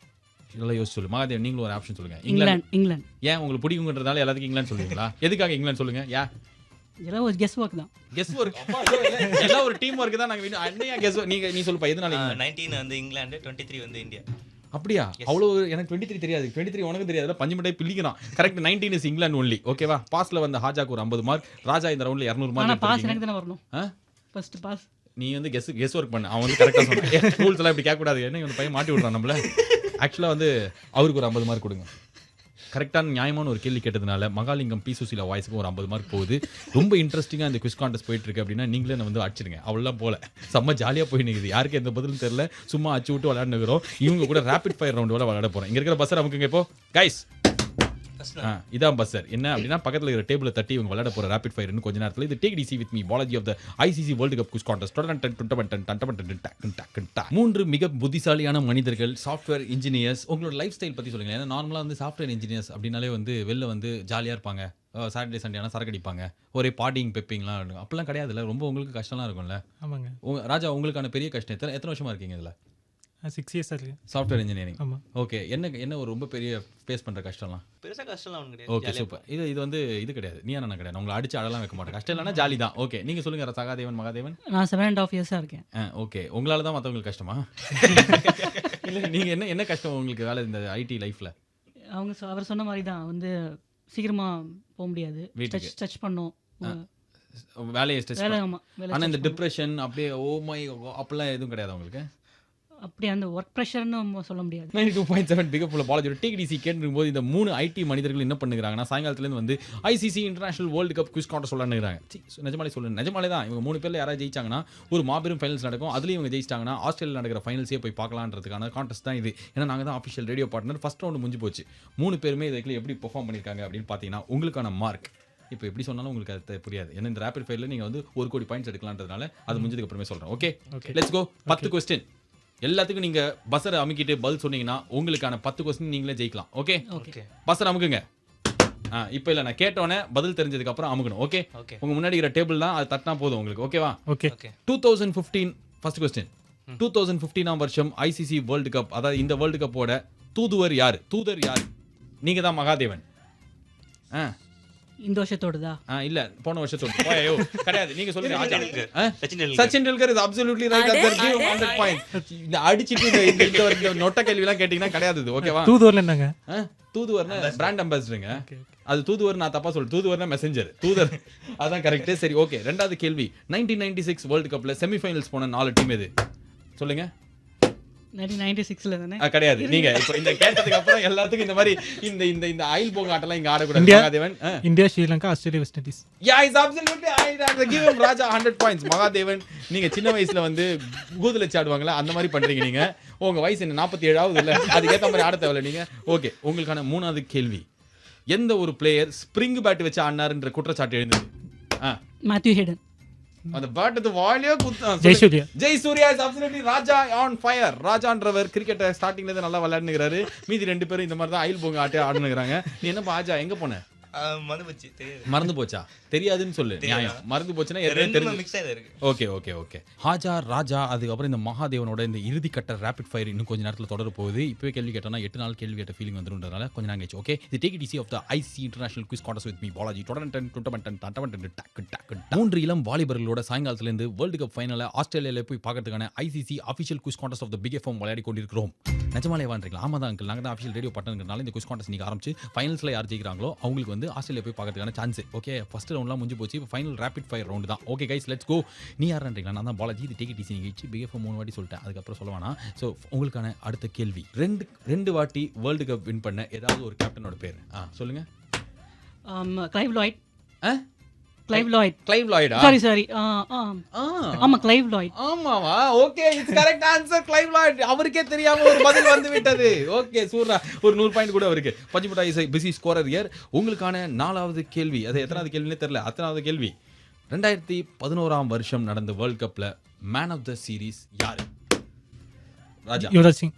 இதெல்லாம் யோசிச்சு சொல்லு. மகாதேவன் நீங்களும் ஒரு ஆப்ஷன் சொல்லுங்க. இங்கிலாந்து. ஏன் உங்களுக்கு பிடிக்குங்கிறதால எல்லாத்துக்கும் இங்கிலாந்து சொல்லுவீங்களா? எதுக்காக இங்கிலாந்து சொல்லுங்க? யா இதெல்லாம் ஒரு கெஸ் ஒர்க் தான். Guess work. எல்லாம் ஒரு டீம் ஒர்க் தான். நாங்க அன்னையா கெஸ் நீ சொல்லுப்பா எதனால இங்கிலாந்து? 19 வந்து இங்கிலாந்து, 23 வந்து இந்தியா. அப்படியா? அவ்வளோ எனக்கு 23 தெரியாது. 23 உனக்கு தெரியாதுல, பஞ்சு மிட்டாய் பிள்ளிக்கிறான். கரெக்ட். 19 is England only. ஓகேவா? பாஸ்ல வந்த ஹாஜாக்கு ஒரு 50 மார்க், ராஜா இந்த ரவுண்ட்ல 200 ஆனா மார்க். பாஸ் எனக்கு தானே வரணும். First pass. நீ வந்து கெஸ் ஒர்க் பண்ண. அவன் வந்து கரெக்டா சொன்னான். ரூல்ஸ் எல்லாம் இப்படி கேட்க கூடாது. என்ன இந்த பையன் மாட்டி விடுறான் நம்மள. ஆக்சுவலா வந்து அவருக்கு ஒரு 50 மார்க் கொடுங்க. கரெக்டான நியாயமான ஒரு கேள்வி கேட்டதுனால மகாலிங்கம் பி சுசிலா வாய்ஸ்க்கு ஒரு 50 மார்க் போகுது. ரொம்ப இன்ட்ரெஸ்டிங்கா இந்த குவிஸ் கான்டெஸ்ட் போயிட்டு இருக்கு அப்படின்னா நீங்களே வந்து அடிச்சிருங்க. அவ்வளோலாம் போல செம்ம ஜாலியா போய் நிற்குது. யாருக்கு எந்த பதிலும் தெரியல, சும்மா அச்சு விட்டு விளையாடுறோம். இவங்க கூட ரேபிட் ஃபயர் ரவுண்ட் விளையாட போறோம். இங்க இருக்கிற பஸ்ஸர் அமுக்குங்க இப்போ கைஸ். இதான் பஸ்ஸர். என்ன அப்படின்னா பக்கத்துல இருக்கிற டேபிள தட்டி இவங்க விளையாட போற ரேபிட் ஃபயர் இன்னும் கொஞ்ச நேரத்துல. இது take it easy with me Balaji of the ICC world cup quiz contest. 3 மிக புத்திசாலியான மனிதர்கள், சாஃப்ட்வேர் இன்ஜினியர்ஸ். உங்களோட லைஃப் ஸ்டைல் பத்தி சொல்லுங்க. ஏன்னா நார்மலா வந்து சாஃப்ட்வேர் இன்ஜினியர்ஸ் அப்படின்னாலே வந்து வெளில வந்து ஜாலியா இருப்பாங்க. சாட்டர்டே சண்டே ஆனால் சரக்கு அடிப்பாங்க, ஒரே பார்ட்டிங் பெப்பிங்லாம். அப்படிலாம் கிடையாதுல்ல, ரொம்ப உங்களுக்கு கஷ்டம்லாம் இருக்கும்ல? ஆமாங்க. ராஜா உங்களுக்கான பெரிய கஷ்டம் எத்தனை வருஷமா இருக்கீங்க இதில்? 6 இயர்ஸ் இருக்கு. Software engineering. ஆமாம். ஓகே. என்ன ஒரு ரொம்ப பெரிய ஃபேஸ் பண்ணுற கஷ்டம்லாம்? பெருசா கஷ்டம்லாம் ஒன்றும் கிடையாது. Okay super. இது வந்து இது கிடையாது, நீ என்ன கிடையாது. உங்களை அடிச்சு அடலாம் வைக்க மாட்டேன். கஷ்டம் இல்லைனா ஜாலி தான். ஓகே நீங்கள் சொல்லுங்க சகாதேவன். மகாதேவன். நான் 7.5 இயர்ஸாக இருக்கேன். ஓகே. உங்களால தான் மற்றவங்களுக்கு கஷ்டமா? இல்லை நீங்கள் என்ன கஷ்டம் உங்களுக்கு வேலை இந்த ஐடி லைஃப்பில்? அவர் சொன்ன மாதிரி தான் வந்து சீக்கிரமா போக முடியாது, டச் பண்ணும் வேலையை ஸ்ட்ரெஸ். வேலை. ஆனால் இந்த டிப்ரெஷன் அப்படியே ஓ மை அப்படிலாம் எதுவும் கிடையாது உங்களுக்கு? அப்படி அந்த ஒர்க் ப்ரெஷர்னு சொல்ல முடியாது. 92.7 pick up full Balaji take it easy கேட்கும் போது இந்த 3 ஐடி மனிதர்கள் என்ன பண்ணுறாங்கன்னா சாயங்காலத்துலேருந்து வந்து ICC international world cup quiz contest சொல்லணுங்கிறாங்க. நிஜமாலே சொல்லுங்க, நிஜமாலே தான். இவங்க 3 பேரில் யாராவது ஜெயிச்சாங்கன்னா ஒரு மாபெரும் ஃபைனல்ஸ் நடக்கும். அதுலேயும் இவங்க ஜெயிச்சிட்டாங்கன்னா ஆஸ்திரேலியா நடக்கிற ஃபைனல்ஸே போய் பார்க்கலான்றதுக்கான கான்டெஸ்ட் தான் இது. ஏன்னா நாங்கள் தான் official radio partner. First round முடிஞ்சு போச்சு. 3 பேருமே இதுக்குள்ள எப்படி பெர்ஃபார்ம் பண்ணியிருக்காங்க அப்படின்னு பார்த்தீங்கன்னா உங்களுக்கான மார்க் இப்போ எப்படி சொன்னாலும் உங்களுக்கு அது புரியாது. ஏன்னா இந்த ரேபிட் ஃபயரில் நீங்கள் வந்து 1 கோடி பாயிண்ட்ஸ் எடுக்கலான்றதுனால அது முடிஞ்சதுக்கு அப்புறமே சொல்கிறேன். Okay let's go. 10 கொஸ்டின். எல்லாத்துக்கும் நீங்க பஸ்ஸரை அமுக்கிட்டு பதில் சொன்னீங்கன்னா உங்களுக்கான 10 கொஸ்டின் நீங்களே ஜெயிக்கலாம். ஓகே பஸ்ஸர் அமுக்குங்க. இப்போ இல்லை, நான் கேட்டோன்னே பதில் தெரிஞ்சதுக்கு அப்புறம் அமுக்கணும். ஓகே உங்க முன்னாடி இருக்கிற டேபிள் தான், அது தட்டினா போதும் உங்களுக்கு. ஓகேவா? ஓகே. 2015 first question. 2015 வருஷம் ஐசிசி வேர்ல்டு கப், அதாவது இந்த வேர்ல்டு கப்போட தூதுவர் யாரு? நீங்க தான் மகாதேவன். இந்த வருஷத்தோடதா? இல்ல போன வருஷத்தோட. ஐயோ கிடையாது, நீங்க சொல்லுங்க. Sachin Tendulkar is absolutely right. That give 100 points. இந்த அடிச்சிட்டு இந்த நொட்ட கேள்வி எல்லாம் கேட்டிங்கன்னா கிடையாது. ஓகேவா? தூதுவர்ல என்னங்க? தூதுவர்னா பிராண்ட் அம்பாசிடருங்க. அது தூதுவர் நான் தப்பா சொல்றேன். தூதுவர்னா மெசஞ்சர். தூதர் அதான் கரெக்ட். சரி ஓகே. ரெண்டாவது கேள்வி. 1996 வேர்ல்டு கப்ல செமிஃபைனல்ஸ் போன 4 டீம் எது? சொல்லுங்க. 1996ல தானே? கிடையாது. நீங்க இப்போ இந்த கேட்டதுக்கு அப்புறம் எல்லாத்துக்கும் இந்த மாதிரி இந்த ஆயில் போங்க ஆட்டலாம் இங்க ஆடக்கூடாது. Mahadevan. India, Sri Lanka, Australia, West Indies. Yeah is absolutely I give him Raja 100 points. Mahadevan நீங்க சின்ன வயசுல வந்து கூதுல சாடுவாங்களா அந்த மாதிரி பண்றீங்க நீங்க. உங்க வயசு என்ன 47ஆவது இல்ல, அதுக்கு ஏத்த மாதிரி ஆட தேவையில்ல நீங்க. ஓகே உங்களுக்கான 3வது கேள்வி. எந்த ஒரு பிளேயர் ஸ்ப்ரிங் பேட் வச்சு ஆடினாருன்ற குற்றச்சாட்டு எழுந்தது? Matthew Hayden. அந்த பேட் வாலியா குத்தான். Jayasuriya is absolutely Raja on fire. ராஜான்றவர் கிரிக்கெட் ஸ்டார்டிங்ல இருந்து நல்லா விளையாடுறாரு. மீதி 2 பேரும் இந்த மாதிரி தான் ஆயில் போங்க ஆட்டே ஆடுனுறாங்க. நீ என்ன ராஜா எங்க போன? மறந்து போச்சா? தெரியாதுன்னு சொல்லு. நியாயம். மறந்து போச்சுன்னா ஓகே. ஹாஜா ராஜா அதுக்கப்புறம் இந்த மகாதேவனோட இந்த இறுதிக்கட்ட ரேபிட் ஃபயர் இன்னும் கொஞ்ச நேரத்தில் தொடர போகுது. இப்பவே கேள்வி கேட்டோம்னா 8 நாள் கேள்வி கேட்ட ஃபீலிங் வந்துருன்றதுனால கொஞ்சம் நாங்க ஓகே. இது take it easy of the ICC international quiz contest with me Balaji. 3 இளம் வாலிபர்களோட சாயங்காலத்திலிருந்து வேர்ல்டு கப் ஃபைனலை ஆஸ்திரேலியாவில் போய் பார்க்கறதுக்கான ICC official quiz contest of the big FM விளையாடி கொண்டிருக்கிறோம். நிஜமாலே வான்றீங்களா? ஆமா தான் அங்கிள், நாங்கள் தான் அஃபிஷியல் ரேடியோ பார்ட்னர்னால இந்த குவிஸ் கான்டெஸ்ட் நீங்க ஆரம்பிச்சு ஃபைனல்ஸ்ல யார் ஜெயிக்கிறாங்களோ அவங்களுக்கு வந்து ஆஸ்திரேலியா போய் பார்க்கறதுக்கான சான்ஸ். ஓகே ஃபர்ஸ்ட் ரவுண்ட்லாம் முடிஞ்சு போச்சு. இப்போ ஃபைனல் ரேபிட் ஃபயர் ரவுண்ட் தான். Okay guys let's go. நீ யாருன்றீங்களா? நான் தான் பாலாஜி. இது டேக் இட் ஈஸி. நீங்க பிக் எஃப்எம் 3 வாட்டி சொல்லிட்டேன், அதுக்கப்புறம் சொல்ல வேணாம். ஸோ உங்களுக்கான அடுத்த கேள்வி. ரெண்டு வாட்டி வேர்ல்டு கப் வின் பண்ண ஏதாவது ஒரு கேப்டனோட பேர் சொல்லுங்க. Clive Lloyd. சாரி. ஆமா கிளைவ் லாய்ட். ஆமாவா? Okay it's correct answer. Clive Lloyd. அவருக்கே தெரியாம ஒரு பதில் வந்து விட்டது. ஓகே சூர்ரா ஒரு 100 பாயிண்ட் கூட அவருக்கு. பஞ்சுமுட்டா இஸ் பிஸி ஸ்கோரர் ஹியர். உங்களுக்கான 4வது கேள்வி. அது எத்தனாவது கேள்வினே தெரியல. 10வது கேள்வி. 2011 வருஷம் நடந்த வேர்ல்ட் கப்ல மேன் ஆஃப் த சீரிஸ் யாரு? ராஜா. Yuvraj Singh.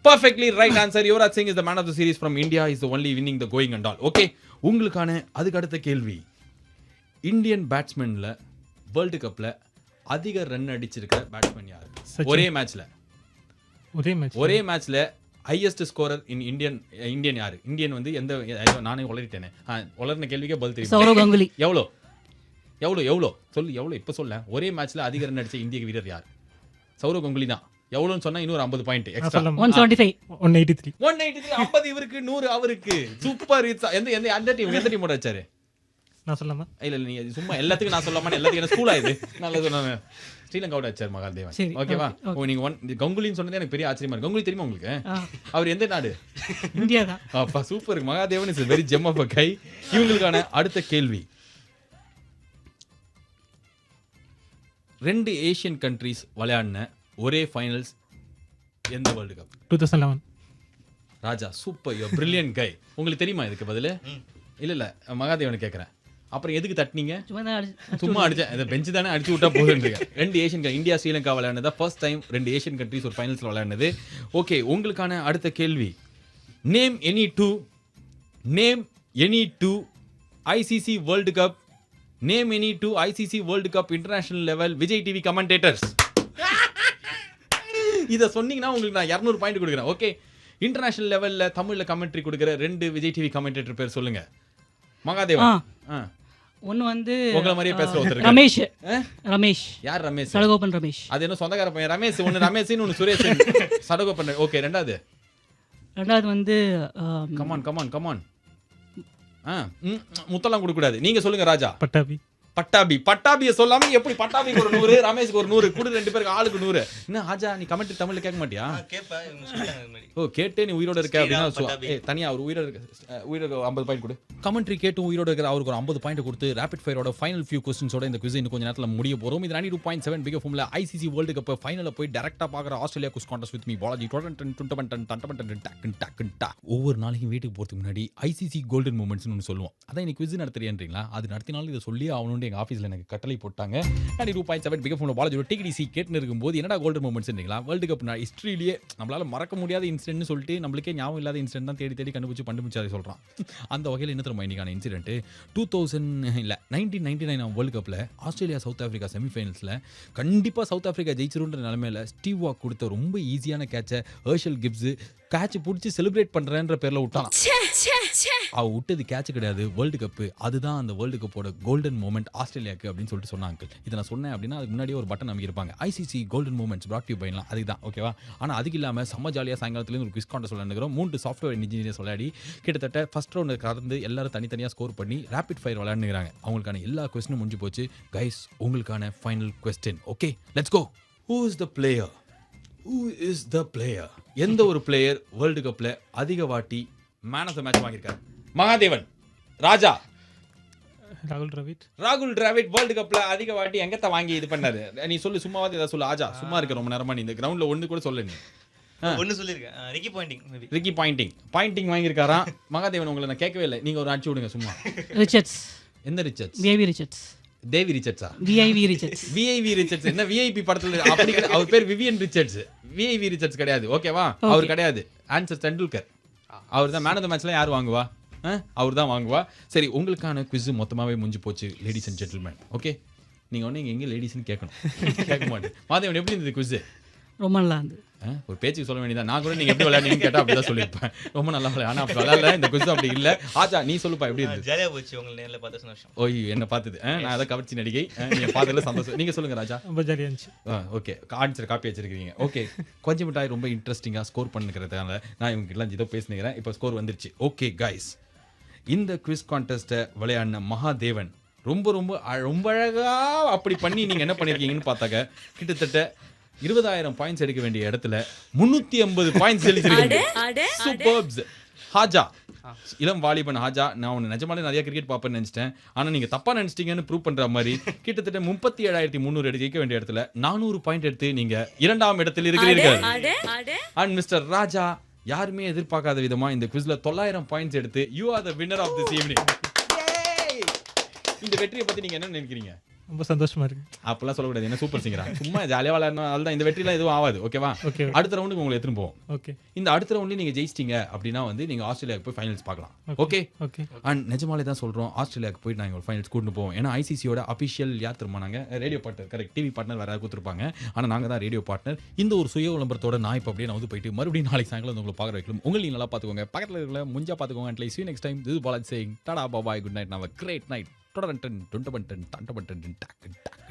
Perfectly right answer. Yuvraj Singh is the man of the series from India. He is the only winning the going and all. Okay. உங்களுக்கான அதுக்கு அடுத்த கேள்வி. இந்தியன் பேட்ஸ்மேன்ல வேர்ல்டு கப்ல அதிக ரன் அடிச்சிருக்கிற பேட்ஸ்மேன் யாரு சச்சின். ஒரே மேட்ச்ல ஒரே match highest scorer in Indian யாரு? இந்தியன் வந்து எந்த நானே உளறிட்டேனே உளர்ன கேள்விக்கே பதில் தெரியும். சௌரவ் கங்குலி. எவ்வளோ சொல்லு எவ்வளோ இப்ப சொல்ல. ஒரே மேட்ச்ல அதிக ரன் அடிச்ச இந்திய வீரர் யார்? சௌரவ் கங்குலி தான். எவ்வளோன்னு சொன்னா இன்னொரு 50 பாயிண்ட் எக்ஸ்ட்ரா. 175. 183. 50 இவருக்கு 100 அவருக்கு. சூப்பர். எந்த டீமோட வச்சாரு? நான் சொல்லாமா? இல்ல நீங்க சும்மா எல்லாத்துக்கும் நான் சொல்லாம எல்லாத்துக்கும் என்ன ஸ்கூலா இது? நல்லா சொன்னாங்க. ஸ்ரீலங்காவோட வச்சார் மகாதேவன். சரி, ஓகேவா? ஓகே. நீங்க கங்குலின்னு சொன்னதே எனக்கு பெரிய ஆச்சரியமா இருக்கு. கங்குலி தெரியுமா உங்களுக்கு? அவர் எந்த நாடு? இந்தியா தான். அப்பா super. Mahadevan is very gem of a guy. இவங்களுக்கான அடுத்த கேள்வி. 2 ஏசியன் கண்ட்ரீஸ் விளையாடின ஒரே ஃபைனல்ஸ் எந்த world cup? 2011. Raja super. You brilliant guy. உங்களுக்கு தெரியுமா இதுக்கு பதில்? இல்ல மகாதேவனை கேட்கறேன். அப்புறம் எதுக்கு தட்டினீங்க? சும்மா அடிச்சேன். இந்த பெஞ்ச் தானே அடிச்சு விட்டா போதுன்றீங்க. 2 ஏசியன் இந்தியா ஸ்ரீலங்கா விளையாடுனதா ஃபர்ஸ்ட் டைம் 2 ஏசியன் கண்ட்ரீஸ் ஒரு ஃபைனல்ஸ்ல விளையாடுனது. ஓகே, உங்களுக்கான அடுத்த கேள்வி. Name any two ICC world cup. Name any two ICC world cup international level Vijay TV commentators. இத சொன்னீங்கன்னா உங்களுக்கு நான் 200 பாயிண்ட் கொடுக்குறேன். ஓகே, இன்டர்நேஷனல் லெவல்ல தமிழ்ல கமெண்ட்ரி கொடுக்குற 2 விஜய் டிவி கமெண்டேட்டர் பேர் சொல்லுங்க. மகாதேவன். ஒன்னு வந்து உங்கள மாதிரியே பேசுற ஒருத்தர். ரமேஷ். யார் ரமேஷ்? சடகோபன் ரமேஷ். அது என்ன சொந்தக்கார பையன் ரமேஷ். ஒன்னு ரமேஷ் ஒன்னு சுரேஷ். சடகோபன். ஓகே, ரெண்டாவது வந்து கமான் முத்தெல்லாம் கொடுக்க கூடாது. நீங்க சொல்லுங்க ராஜா. பட்டாபியை சொல்லாம எப்படி? பட்டாபிக்கு ஒரு 100, ரமேஷ்க்கு ஒரு 100 குடு. 2 பேருக்கு ஆளுக்கு 100. என்ன ஆஜா நீ கமெண்ட் தமிழ்ல கேட்க மாட்டியா? கேப்பா இவங்க சொல்றாங்க இந்த மாதிரி. ஓ, கேட்டே நீ உயிரோட இருக்க அப்படின்னா தனியா அவர் உயிரோட 50 பாயிண்ட் கொடு. கமெண்ட்ரி கேட்டு உயிரோட இருக்கிற அவருக்கு ஒரு 50 பாயிண்ட் கொடுத்து ரேபிட் ஃபயரோட ஃபைனல் ஃபியூ क्वेश्चंसோட இந்த குவிஸ் இன்னும் கொஞ்ச நேரத்துல முடிய போறோம். இது 92.7 பிக் எஃப்எம்ல ICC வேர்ல்டு கப் ஃபைனல்ல போய் டைரக்டா பார்க்குற Australia quiz contest with me Balaji. ஒவ்வொரு நாளைக்கும் வீட்டுக்கு போறதுக்கு முன்னாடி ICC கோல்டன் மூமெண்ட்ஸ்னு ஒன்று சொல்லுவோம். அதான் இன்னைக்கு குவிஸ் நடத்துறீங்களா? அது நடத்தினாலும் இதை சொல்லி ஆகணும்னு எங்க ஆஃபீஸ்ல எனக்கு கட்டளை போட்டாங்க. 92.7 பிக் எஃப்எம்ல பாலாஜி TDC கேட்டுன்னு இருக்கும்போது என்னடா கோல்டன் மூமெண்ட்ஸ்ன்றீங்களா? வேர்ல்டு கப் ஹிஸ்டரியிலேயே நம்மளால மறக்க முடியாத இன்சிடென்ட்னு சொல்லிட்டு நம்மளுக்கே ஞாபகம் இல்லாத இன்சிடென்ட் தான் தேடி கண்டுபிடிச்சு சொல்றான். அந்த வகையில் என்ன தெரியுமா இன்னைக்கான இன்சிடென்ட்? 1999 வேர்ல்டு கப்ல ஆஸ்திரேலியா சவுத் ஆப்பிரிக்கா செமிஃபைனல்ஸ்ல கண்டிப்பா சவுத் ஆப்பிரிக்கா ஜெயிச்சிருன்ற நிலைமையில ஸ்டீவ் வாக் கொடுத்த ரொம்ப ஈஸியான கேட்சை ஹெர்ஷல் கிப்ஸ் கேட்ச் பிடிச்சி செலிப்ரேட் பண்றேன்ற பேர்ல விட்டான். அவ விட்டது கேட்ச் கிடையாது, வேர்ல்டு கப். அதுதான் அந்த வேர்ல்டு கப்போட கோல்டன் மூமெண்ட் ஆஸ்திரேலியாக்கு அப்படின்னு சொல்லிட்டு சொன்னாங்க. இதை நான் சொன்னேன் அப்படின்னா அதுக்கு முன்னாடியே ஒரு பட்டன் அமைக்கிருப்பாங்க, ICC golden moments brought to you by லாம். அதுதான் ஓகேவா? ஆனால் அதுக்கு இல்லாமல் செம்ம ஜாலியாக சாயங்காலத்துலேருந்து ஒரு குவிஸ் கான்டெஸ்ட் விளையாண்டுக்கிறோம். 3 சாஃப்ட்வேர் இன்ஜினியர்ஸ் விளையாடி கிட்டத்தட்ட ஃபர்ஸ்ட் ரவுண்ட் கடந்து எல்லாரும் தனித்தனியாக ஸ்கோர் பண்ணி ரேபிட் ஃபயர் விளையாண்டுக்கிறாங்க. அவங்களுக்கான எல்லா கொஸ்டினும் முடிஞ்சு போச்சு. கைஸ், உங்களுக்கான final question. Okay, let's go. Who is the player? எந்த ஒரு பிளேயர் வேர்ல்டு கப்ல அதிக வாட்டி மேன் ஆஃப் த மேட்ச் வாங்கியிருக்காரு? மகாதேவன். ராஜா. ராகுல் டிராவிட் வேர்ல்டு கப்ல அதிக வாட்டி எங்கத்த வாங்கி இது பண்ணாரு? நீ சொல்லு, சும்மாவது ஏதாவது சொல்லு. ஆஜா சும்மா இருக்க ரொம்ப நேரமா. நீ இந்த கிரவுண்ட்ல ஒண்ணு கூட சொல்லு. நீ ஒன்னு சொல்லிருக்கேன். Ricky Poynting வாங்கியிருக்காராம். மகாதேவன், உங்களை நான் கேட்கவே இல்லை. நீங்க ஒரு அடிச்சு விடுங்க சும்மா. ரிச்சர்ட்ஸ். எந்த ரிச்சர்ட்ஸ்? தேவி ரிச்சர்ட்ஸா? VIV Richards. என்ன விஐபி படத்துல அப்படி அவர் பேர் விவியன் ரிச்சர்ட்ஸ். விஐவி ரிச்சர்ட்ஸ் கிடையாது. ஓகேவா? அவர் கிடையாது. ஆன்சர் தெண்டுல்கர். அவர் தான் மேன் ஆஃப் த மேட்ச்ல யார் வாங்குவா? அவர் தான் வாங்குவா. சரி, உங்களுக்கான குவிஸ் மொத்தமாவே முடிஞ்சு போச்சு லேடிஸ் அண்ட் ஜென்டில்மேன். ஓகே, நீங்க ஒண்ணு எங்க லேடிஸ்னு கேட்கணும். கேட்க மாட்டேன். மாதேவன், எப்படி இருந்தது குவிஸ்? ரொம்ப நல்லா இருந்தது. ஒரு பேச்சுக்கு சொல்ல வேண்டியதான். நான் கூட நீங்க எப்படி விளையாடுனீங்கன்னு கேட்டா அப்படிதான் சொல்லியிருப்பேன். ரொம்ப நல்லா விளையாடு. ஆனா அப்படி விளையாடல. இந்த குவிஸ் அப்படி இல்ல. ஆஜா நீ சொல்லுப்பா, எப்படி இருந்தது? ஜாலியா போச்சு. உங்களை நேர்ல பார்த்த சந்தோஷம். ஓய், என்ன பார்த்தது நான் அதை கவர்ச்சி நடிகை. நீங்க பார்த்ததுல சந்தோஷம். நீங்க சொல்லுங்க ராஜா. ரொம்ப ஜாலியா இருந்துச்சு. ஓகே, ஆன்சர் காப்பி வச்சிருக்கீங்க. ஓகே, கொஞ்சம் மிட்டாய் ரொம்ப இன்ட்ரெஸ்டிங்கா ஸ்கோர் பண்ணுறதுனால நான் இவங்க எல்லாம் ஏதோ பேசினுக்கிறேன். இப்போ ஸ்கோர் வந்துருச்சு. ஓகே கைஸ், இந்த குவிஸ் கான்டெஸ்ட்டை விளையாடின மகாதேவன் ரொம்ப ரொம்ப ரொம்ப அழகா அப்படி பண்ணி நீங்க என்ன பண்ணிருக்கீங்கன்னு பார்த்தாக்க கிட்டத்தட்ட 20,000 பாயிண்ட்ஸ் எடுக்க வேண்டிய இடத்துல 350 பாயிண்ட்ஸ் எழுதிருக்கீங்க. சூப்பர்ப்ஸ். ஹாஜா, இளம் வாலிபன் ஹாஜா, நான் உன்னை நிஜமாலே நிறைய கிரிக்கெட் பார்ப்பேன்னு நினைச்சிட்டேன். ஆனா நீங்க தப்பா நினைச்சிட்டீங்கன்னு ப்ரூவ் பண்ற மாதிரி கிட்டத்தட்ட 37,300 எடுக்க வேண்டிய இடத்துல 400 பாயிண்ட் எடுத்து நீங்க 2ஆம் இடத்தில் இருக்கிறீர்கள். அண்ட் மிஸ்டர் ராஜா, யாருமே எதிர்பார்க்காத விதமா இந்த குவிஸ்ல 900 பாயிண்ட்ஸ் எடுத்து you are the winner of this evening. இந்த வெற்றியை பத்தி நீங்க என்ன நினைக்கிறீங்க? ரொம்ப சந்தோஷமா இருக்கு. அப்பெல்லாம் சொல்லக்கூடாது, என்ன சூப்பர் சிங்கரா, சும்மா ஜாலியா விளையாடணும், அதுதான். இந்த வெற்றிலாம் எதுவும் ஆகாது, ஓகேவா? ஓகே அடுத்த ரவுண்டுக்கு உங்களை எடுத்துன்னு போவோம். ஓகே இந்த அடுத்த ரவுண்ட்ல நீங்க ஜெயிச்சிட்டீங்க அப்படின்னா வந்து நீங்க ஆஸ்திரேலியாவுக்கு போய் ஃபைனல்ஸ் பார்க்கலாம். ஓகே ஓகே அண்ட் நிஜமாலே தான் சொல்றோம், ஆஸ்திரேலியாவுக்கு போய் நாங்கள் ஒரு ஃபைனல்ஸ் கூட்டு போவோம். ஏன்னா ஐசிசியோட அபிஷியல் யார் திரும்ப நாங்க radio partner, correct, TV partner வேற கொடுத்துருப்பாங்க, ஆனா நாங்க தான் ரேடியோ பார்ட்னர். இந்த ஒரு சுய விளம்பரத்தோட நான் இப்போ அப்படியே நான் வந்து போயிட்டு மறுபடியும் நாளைக்கு சாயங்காலம் உங்களை பார்க்குற வைக்கணும். உங்களை நீங்க நல்லா பார்த்துக்கோங்க, பக்கத்தில் இருக்கிற முஞ்சா பார்த்துக்கோங்க. And see you next time. This is Balaji saying tada bye bye, good night, have a great night. Todarantan, duntabantan, tantabantan, tak tak.